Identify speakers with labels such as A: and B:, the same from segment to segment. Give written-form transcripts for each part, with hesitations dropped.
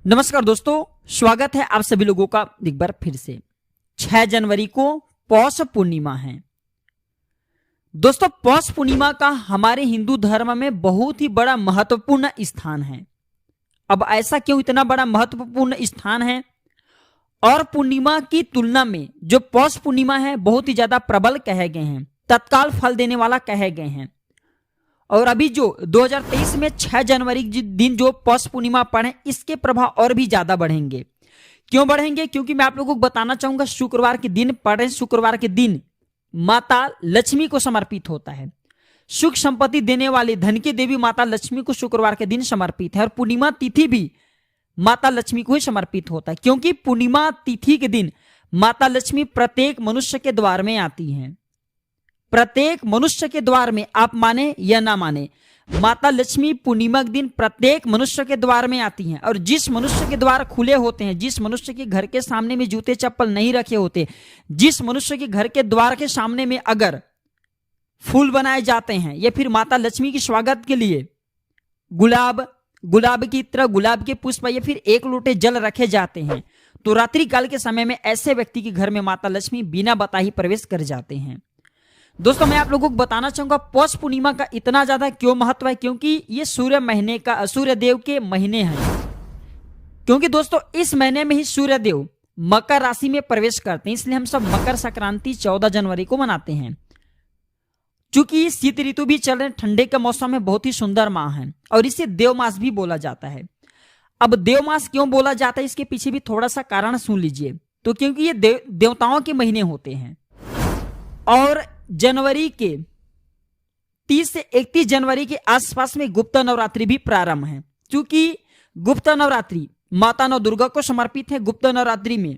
A: नमस्कार दोस्तों, स्वागत है आप सभी लोगों का एक बार फिर से। 6 जनवरी को पौष पूर्णिमा है। दोस्तों, पौष पूर्णिमा का हमारे हिंदू धर्म में बहुत ही बड़ा महत्वपूर्ण स्थान है। अब ऐसा क्यों इतना बड़ा महत्वपूर्ण स्थान है? और पूर्णिमा की तुलना में जो पौष पूर्णिमा है बहुत ही ज्यादा प्रबल कहे गए हैं, तत्काल फल देने वाला कहे गए हैं। और अभी जो 2023 में 6 जनवरी दिन जो पौष पूर्णिमा पड़े, इसके प्रभाव और भी ज्यादा बढ़ेंगे। क्यों बढ़ेंगे? क्योंकि मैं आप लोगों को बताना चाहूंगा, शुक्रवार के दिन पड़े। शुक्रवार के दिन माता लक्ष्मी को समर्पित होता है। सुख संपत्ति देने वाली धन की देवी माता लक्ष्मी को शुक्रवार के दिन समर्पित है। और पूर्णिमा तिथि भी माता लक्ष्मी को ही समर्पित होता है, क्योंकि पूर्णिमा तिथि के दिन माता लक्ष्मी प्रत्येक मनुष्य के द्वार में आती हैं। प्रत्येक मनुष्य के द्वार में, आप माने या ना माने, माता लक्ष्मी पूर्णिमा के दिन प्रत्येक मनुष्य के द्वार में आती हैं। और जिस मनुष्य के द्वार खुले होते हैं, जिस मनुष्य के घर के सामने में जूते चप्पल नहीं रखे होते, जिस मनुष्य के घर के द्वार के सामने में अगर फूल बनाए जाते हैं या फिर माता लक्ष्मी के स्वागत के लिए गुलाब की तरह गुलाब के पुष्प या फिर एक लोटे जल रखे जाते हैं, तो रात्रि काल के समय में ऐसे व्यक्ति के घर में माता लक्ष्मी बिना बताए प्रवेश कर जाते हैं। दोस्तों, मैं आप लोगों को बताना चाहूंगा पौष पूर्णिमा का इतना ज्यादा क्यों महत्व है, क्योंकि ये सूर्य देव के महीने हैं। क्योंकि दोस्तों इस महीने में ही सूर्य देव मकर राशि में प्रवेश करते हैं, इसलिए हम सब मकर संक्रांति 14 जनवरी को मनाते हैं। चूंकि शीत ऋतु भी चल रहे, ठंडे के मौसम में बहुत ही सुंदर माह है और इसे देव मास भी बोला जाता है। अब देव मास क्यों बोला जाता है, इसके पीछे भी थोड़ा सा कारण सुन लीजिए। तो क्योंकि ये देवताओं के महीने होते हैं और जनवरी के 30 से 31 जनवरी के आसपास में गुप्त नवरात्रि भी प्रारंभ है। क्योंकि गुप्त नवरात्रि माता नौ दुर्गा को समर्पित है। गुप्त नवरात्रि में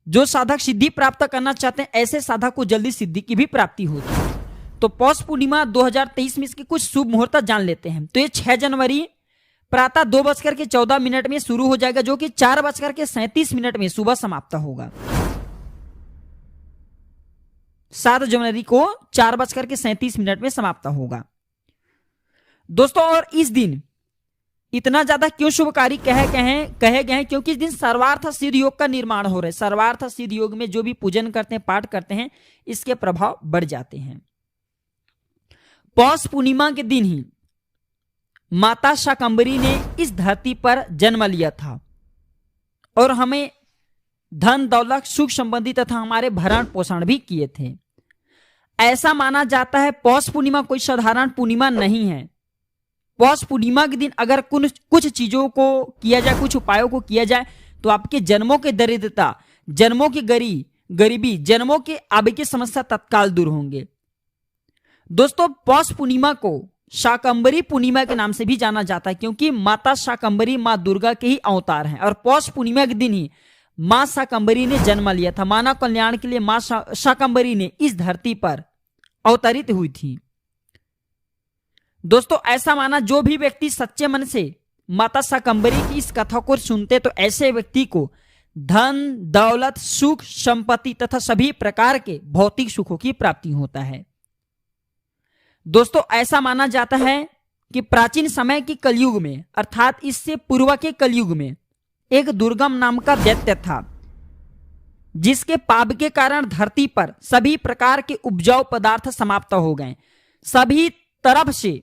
A: जो साधक सिद्धि प्राप्त करना चाहते हैं, ऐसे साधक को जल्दी सिद्धि की भी प्राप्ति होती है। तो पौष पूर्णिमा 2023 में इसके कुछ शुभ मुहूर्त जान लेते हैं। तो ये 6 जनवरी प्रातः 2:14 में शुरू हो जाएगा, जो कि 4:37 में सुबह समाप्त होगा। 7 जनवरी को 4:37 में समाप्त होगा। दोस्तों, और इस दिन इतना ज्यादा क्यों शुभकारी कहे गए हैं? क्योंकि इस दिन सर्वार्थ सिद्ध योग का निर्माण हो रहा है। सर्वार्थ सिद्ध योग में जो भी पूजन करते हैं, पाठ करते हैं, इसके प्रभाव बढ़ जाते हैं। पौष पूर्णिमा के दिन ही माता शाकंभरी ने इस धरती पर जन्म लिया था और हमें धन दौलत सुख संबंधी तथा हमारे भरण पोषण भी किए थे। ऐसा माना जाता है पौष पूर्णिमा कोई साधारण पूर्णिमा नहीं है। पौष पूर्णिमा के दिन अगर कुछ चीजों को किया जाए, कुछ उपायों को किया जाए, तो आपके जन्मों की दरिद्रता, जन्मों की गरीबी, जन्मों के आगे की समस्या तत्काल दूर होंगे। दोस्तों, पौष पूर्णिमा को शाकंभरी पूर्णिमा के नाम से भी जाना जाता है, क्योंकि माता शाकंभरी मां दुर्गा के ही अवतार हैं। और पौष पूर्णिमा के दिन ही मां शाकंभरी ने जन्म लिया था। मानव कल्याण के लिए मां शाकंभरी ने इस धरती पर अवतरित हुई थी। दोस्तों, ऐसा माना जो भी व्यक्ति सच्चे मन से माता शाकंभरी की इस कथा को सुनते, तो ऐसे व्यक्ति को धन दौलत सुख संपत्ति तथा सभी प्रकार के भौतिक सुखों की प्राप्ति होता है। दोस्तों, ऐसा माना जाता है कि प्राचीन समय के कलयुग में, अर्थात इससे पूर्व के कलयुग में, एक दुर्गम नाम का दैत्य था, जिसके पाप के कारण धरती पर सभी प्रकार के उपजाऊ पदार्थ समाप्त हो गए। सभी तरफ से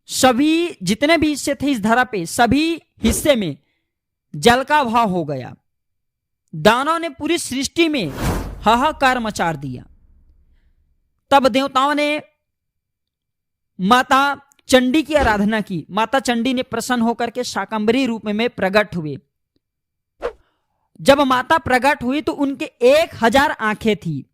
A: सभी जितने भी हिस्से थे इस धरा पे, सभी हिस्से में जल का अभाव हो गया। दानव ने पूरी सृष्टि में हाहाकार मचा दिया। तब देवताओं ने माता चंडी की आराधना की। माता चंडी ने प्रसन्न होकर के शाकंभरी रूप में प्रकट हुए। जब माता प्रकट हुई तो उनके 1000 आंखें थी।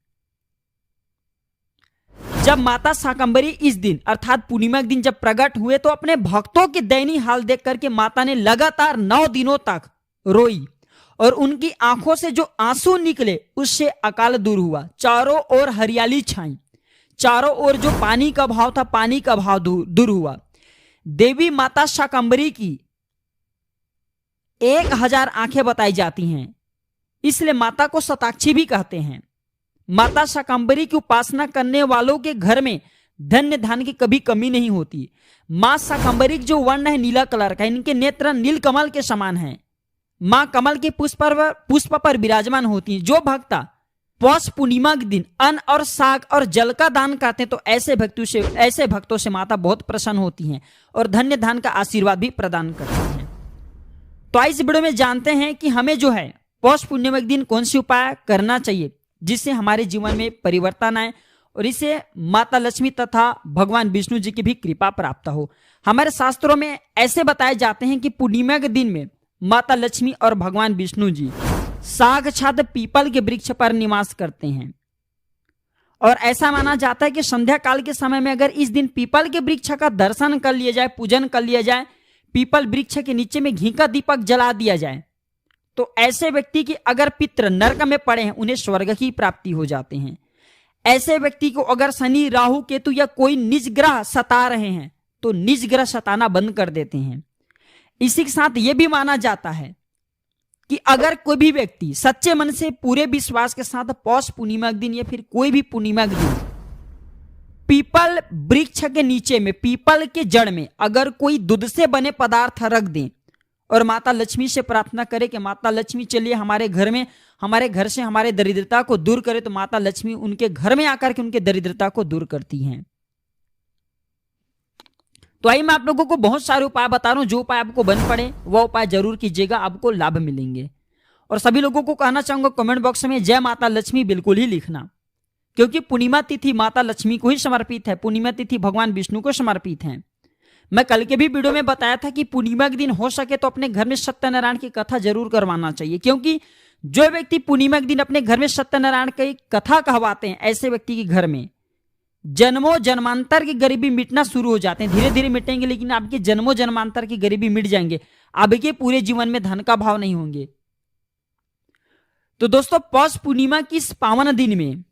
A: जब माता शाकंभरी इस दिन अर्थात पूर्णिमा के दिन जब प्रकट हुए, तो अपने भक्तों के दयनीय हाल देख करके माता ने लगातार 9 दिनों तक रोई और उनकी आंखों से जो आंसू निकले उससे अकाल दूर हुआ। चारों ओर हरियाली छाई, चारों ओर जो पानी का भाव था, पानी का भाव दूर हुआ। देवी माता शाकंभरी की 1000 आंखें बताई जाती हैं, इसलिए माता को शताक्षी भी कहते हैं। माता शाकंभरी की उपासना करने वालों के घर में धन्य धान की कभी कमी नहीं होती। माँ शाकंभरी जो वर्ण है नीला कलर का, इनके नेत्र नील कमल के समान हैं। माँ कमल के पुष्प पर विराजमान होती हैं। जो भक्ता पौष पूर्णिमा के दिन अन्न और साग और जल का दान करते हैं तो ऐसे भक्तों से माता बहुत प्रसन्न होती हैं और धन्य धान का आशीर्वाद भी प्रदान करती हैं। तो इस वीडियो में जानते हैं कि हमें जो है पौष पूर्णिमा के दिन कौन सी उपाय करना चाहिए जिससे हमारे जीवन में परिवर्तन आए और इसे माता लक्ष्मी तथा भगवान विष्णु जी की भी कृपा प्राप्त हो। हमारे शास्त्रों में ऐसे बताए जाते हैं कि पूर्णिमा के दिन में माता लक्ष्मी और भगवान विष्णु जी साक्षात पीपल के वृक्ष पर निवास करते हैं और ऐसा माना जाता है कि संध्या काल के समय में अगर इस दिन पीपल के वृक्ष का दर्शन कर लिया जाए, पूजन कर लिया जाए, पीपल वृक्ष के नीचे में घी का दीपक जला दिया जाए तो ऐसे व्यक्ति की अगर पितृ नरक में पड़े हैं उन्हें स्वर्ग की प्राप्ति हो जाते हैं। ऐसे व्यक्ति को अगर शनि, राहु, केतु या कोई निज ग्रह सता रहे हैं तो निज ग्रह सताना बंद कर देते हैं। इसी के साथ यह भी माना जाता है कि अगर कोई भी व्यक्ति सच्चे मन से पूरे विश्वास के साथ पौष पूर्णिमा के दिन या फिर कोई भी पूर्णिमा के दिन पीपल वृक्ष के नीचे में, पीपल के जड़ में अगर कोई दूध से बने पदार्थ रख दें और माता लक्ष्मी से प्रार्थना करे कि माता लक्ष्मी चलिए हमारे घर से हमारे दरिद्रता को दूर करे, तो माता लक्ष्मी उनके घर में आकर के उनके दरिद्रता को दूर करती हैं। तो आइए मैं आप लोगों को बहुत सारे उपाय बता रहा हूं, जो उपाय आपको बन पड़े वह उपाय जरूर कीजिएगा, आपको लाभ मिलेंगे। और सभी लोगों को कहना चाहूंगा कमेंट बॉक्स में जय माता लक्ष्मी बिल्कुल ही लिखना, क्योंकि पूर्णिमा तिथि माता लक्ष्मी को ही समर्पित है, पूर्णिमा तिथि भगवान विष्णु को समर्पित है। मैं कल के भी वीडियो में बताया था कि पूर्णिमा के दिन हो सके तो अपने घर में सत्यनारायण की कथा जरूर करवाना चाहिए, क्योंकि जो व्यक्ति पूर्णिमा के दिन अपने घर में सत्यनारायण की कथा कहवाते हैं ऐसे व्यक्ति के घर में जन्मों जन्मांतर की गरीबी मिटना शुरू हो जाते हैं। धीरे धीरे मिटेंगे लेकिन आपके जन्मों जन्मांतर की गरीबी मिट जाएंगे, आपके पूरे जीवन में धन का भाव नहीं होंगे। तो दोस्तों पौष पूर्णिमा की इस पावन दिन में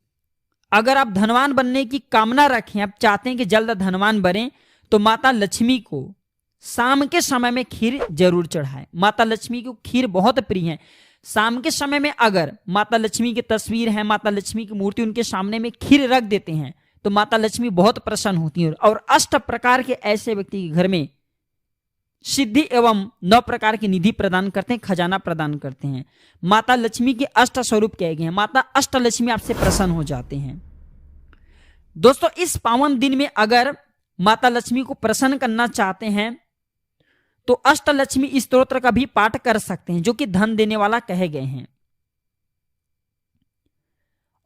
A: अगर आप धनवान बनने की कामना रखें, आप चाहते हैं कि जल्द धनवान बने, तो माता लक्ष्मी को शाम के समय में खीर जरूर चढ़ाएं। माता लक्ष्मी को खीर बहुत प्रिय है। शाम के समय में अगर माता लक्ष्मी की तस्वीर है, माता लक्ष्मी की मूर्ति उनके सामने में खीर रख देते हैं तो माता लक्ष्मी बहुत प्रसन्न होती है और 8 प्रकार के ऐसे व्यक्ति के घर में सिद्धि एवं 9 प्रकार की निधि प्रदान करते हैं, खजाना प्रदान करते हैं। माता लक्ष्मी के 8 स्वरूप कहे गए हैं। माता अष्टलक्ष्मी आपसे प्रसन्न हो जाते हैं। दोस्तों इस पावन दिन में अगर माता लक्ष्मी को प्रसन्न करना चाहते हैं तो अष्टलक्ष्मी स्तोत्र का भी पाठ कर सकते हैं, जो कि धन देने वाला कहे गए हैं।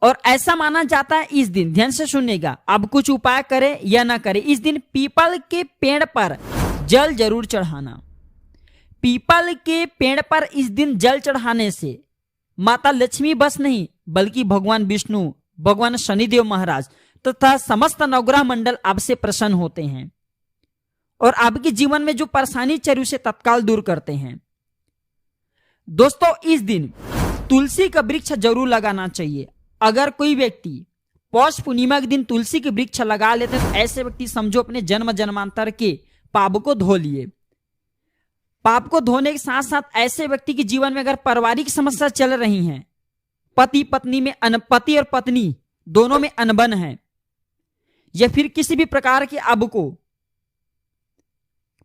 A: और ऐसा माना जाता है इस दिन, ध्यान से सुनिएगा, अब कुछ उपाय करें या ना करें, इस दिन पीपल के पेड़ पर जल जरूर चढ़ाना। पीपल के पेड़ पर इस दिन जल चढ़ाने से माता लक्ष्मी बस नहीं बल्कि भगवान विष्णु, भगवान शनिदेव महाराज तथा समस्त नवग्रह मंडल आपसे प्रसन्न होते हैं और आपके जीवन में जो परेशानी चल रही उसे तत्काल दूर करते हैं। दोस्तों इस दिन तुलसी का वृक्ष जरूर लगाना चाहिए। अगर कोई व्यक्ति पौष पूर्णिमा के दिन तुलसी के वृक्ष लगा लेते हैं तो ऐसे व्यक्ति समझो अपने जन्म जन्मांतर के पाप को धो लिए। पाप को धोने के साथ साथ ऐसे व्यक्ति के जीवन में अगर पारिवारिक समस्या चल रही हैं, पति पत्नी में पति और पत्नी दोनों में अनबन है, या फिर किसी भी प्रकार के आपको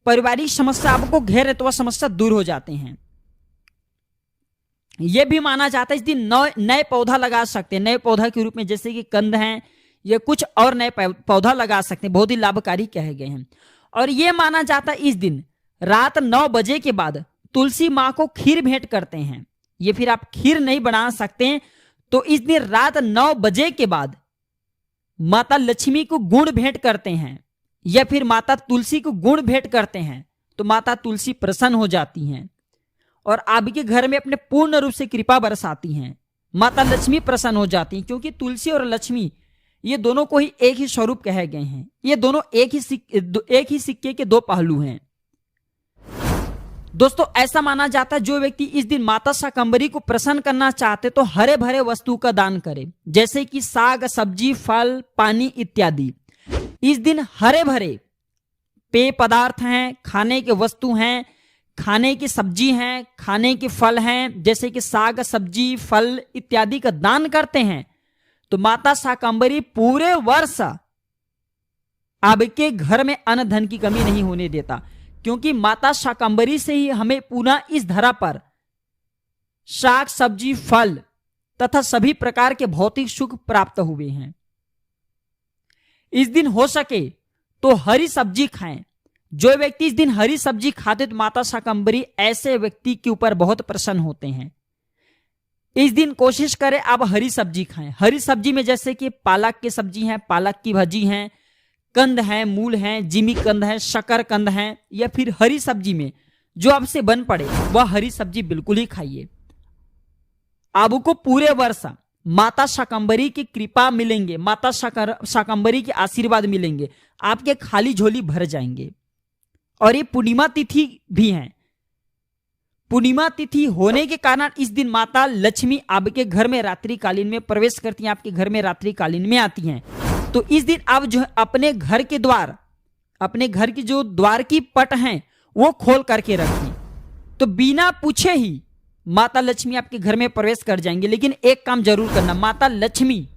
A: पारिवारिक समस्या आपको घेरे तो वह समस्या दूर हो जाते हैं। यह भी माना जाता है इस दिन नए पौधा लगा सकते हैं, नए पौधा के रूप में जैसे कि कंद हैं या कुछ और नए पौधा लगा सकते हैं, बहुत ही लाभकारी कहे गए हैं। और यह माना जाता है इस दिन रात 9 बजे के बाद तुलसी माँ को खीर भेंट करते हैं। ये फिर आप खीर नहीं बना सकते हैं तो इस दिन रात 9 बजे के बाद माता लक्ष्मी को गुड़ भेंट करते हैं या फिर माता तुलसी को गुड़ भेंट करते हैं तो माता तुलसी प्रसन्न हो जाती हैं और आपके घर में अपने पूर्ण रूप से कृपा बरसाती हैं। माता लक्ष्मी प्रसन्न हो जाती हैं, क्योंकि तुलसी और लक्ष्मी ये दोनों को ही एक ही स्वरूप कहे गए हैं। ये दोनों एक ही सिक्के के 2 पहलू हैं। दोस्तों ऐसा माना जाता है जो व्यक्ति इस दिन माता शाकंभरी को प्रसन्न करना चाहते तो हरे भरे वस्तु का दान करे, जैसे कि साग, सब्जी, फल, पानी इत्यादि। इस दिन हरे भरे पेय पदार्थ हैं, खाने के वस्तु हैं, खाने की सब्जी हैं, खाने के फल हैं, जैसे कि साग, सब्जी, फल इत्यादि का दान करते हैं तो माता शाकंभरी पूरे वर्ष आपके घर में अन्न धन की कमी नहीं होने देता, क्योंकि माता शाकंभरी से ही हमें पुनः इस धरा पर शाक सब्जी फल तथा सभी प्रकार के भौतिक सुख प्राप्त हुए हैं। इस दिन हो सके तो हरी सब्जी खाएं। जो व्यक्ति इस दिन हरी सब्जी खाते तो माता शाकंभरी ऐसे व्यक्ति के ऊपर बहुत प्रसन्न होते हैं। इस दिन कोशिश करें आप हरी सब्जी खाएं। हरी सब्जी में जैसे कि पालक की सब्जी है, पालक की भाजी है, कंद है, मूल है, जिमी कंद है, शक्कर कंद है, या फिर हरी सब्जी में जो आपसे बन पड़े वह हरी सब्जी बिल्कुल ही खाइए। आपको पूरे वर्ष माता शाकंभरी की कृपा मिलेंगे, माता शाकंभरी के आशीर्वाद मिलेंगे, आपके खाली झोली भर जाएंगे। और ये पूर्णिमा तिथि भी है। पूर्णिमा तिथि होने के कारण इस दिन माता लक्ष्मी आपके घर में रात्रिकालीन में प्रवेश करती हैं, आपके घर में रात्रिकालीन में आती हैं। तो इस दिन आप जो है अपने घर के द्वार, अपने घर की जो द्वार की पट हैं वो खोल करके रखिए, तो बिना पूछे ही माता लक्ष्मी आपके घर में प्रवेश कर जाएंगे। लेकिन एक काम जरूर करना, माता लक्ष्मी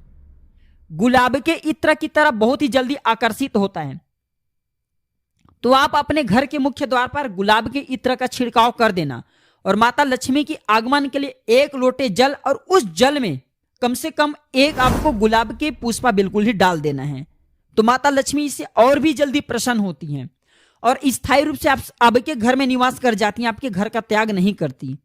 A: गुलाब के इत्र की तरह बहुत ही जल्दी आकर्षित होता है, तो आप अपने घर के मुख्य द्वार पर गुलाब के इत्र का छिड़काव कर देना और माता लक्ष्मी की आगमन के लिए 1 लोटे जल और उस जल में कम से कम 1 आपको गुलाब के पुष्पा बिल्कुल ही डाल देना है। तो माता लक्ष्मी इससे और भी जल्दी प्रसन्न होती हैं और स्थायी रूप से आपके घर में निवास कर जाती हैं, आपके घर का त्याग नहीं करती।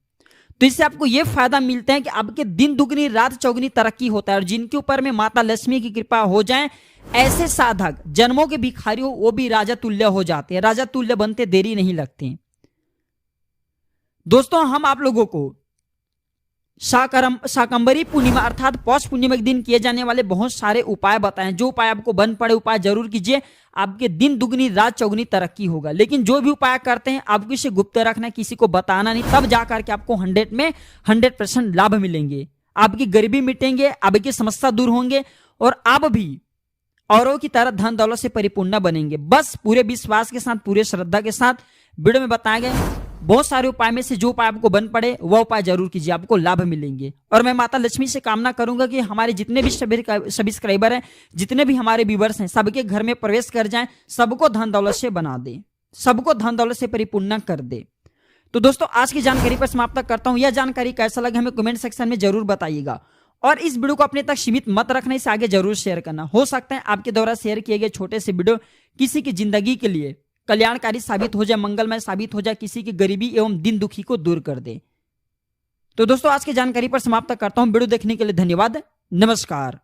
A: तो इससे आपको यह फायदा मिलता है कि आपके दिन दुगनी रात चौगुनी तरक्की होता है। और जिनके ऊपर में माता लक्ष्मी की कृपा हो जाए, ऐसे साधक जन्मों के भिखारी हो वो भी राजा तुल्य हो जाते हैं, राजा तुल्य बनते देरी नहीं लगती। दोस्तों, हम आप लोगों को शाकंभरी पूर्णिमा अर्थात पौष पूर्णिमा के दिन किए जाने वाले बहुत सारे उपाय बताएं। जो उपाय आपको बन पड़े उपाय जरूर कीजिए, आपके दिन दुगनी रात चौगुनी तरक्की होगा। लेकिन जो भी उपाय करते हैं आपको इसे गुप्त रखना, किसी को बताना नहीं, तब जाकर के आपको 100 में 100% लाभ मिलेंगे। आपकी गरीबी मिटेंगे, आपकी समस्या दूर होंगे और आप भी औरों की तरह धन दौलत से परिपूर्ण बनेंगे। बस पूरे विश्वास के साथ, पूरे श्रद्धा के साथ वीडियो में बताए गए बहुत सारे उपाय में से जो उपाय आपको बन पड़े वह उपाय जरूर कीजिए, आपको लाभ मिलेंगे। और मैं माता लक्ष्मी से कामना करूंगा कि हमारे जितने भी सब्सक्राइबर हैं, जितने भी हमारे व्यूअर्स हैं, सबके घर में प्रवेश कर जाएं, सबको धन दौलत से बना दे, सबको धन दौलत से परिपूर्ण कर दे। तो दोस्तों, आज की जानकारी पर समाप्त करता हूं। यह जानकारी कैसा लगा हमें कमेंट सेक्शन में जरूर बताइएगा और इस वीडियो को अपने तक सीमित मत रखना, इसे आगे जरूर शेयर करना। हो सकता है आपके द्वारा शेयर किए गए छोटे से वीडियो किसी की जिंदगी के लिए कल्याणकारी साबित हो जाए, मंगलमय साबित हो जाए, किसी की गरीबी एवं दिन दुखी को दूर कर दे। तो दोस्तों, आज की जानकारी पर समाप्त करता हूं। वीडियो देखने के लिए धन्यवाद। नमस्कार।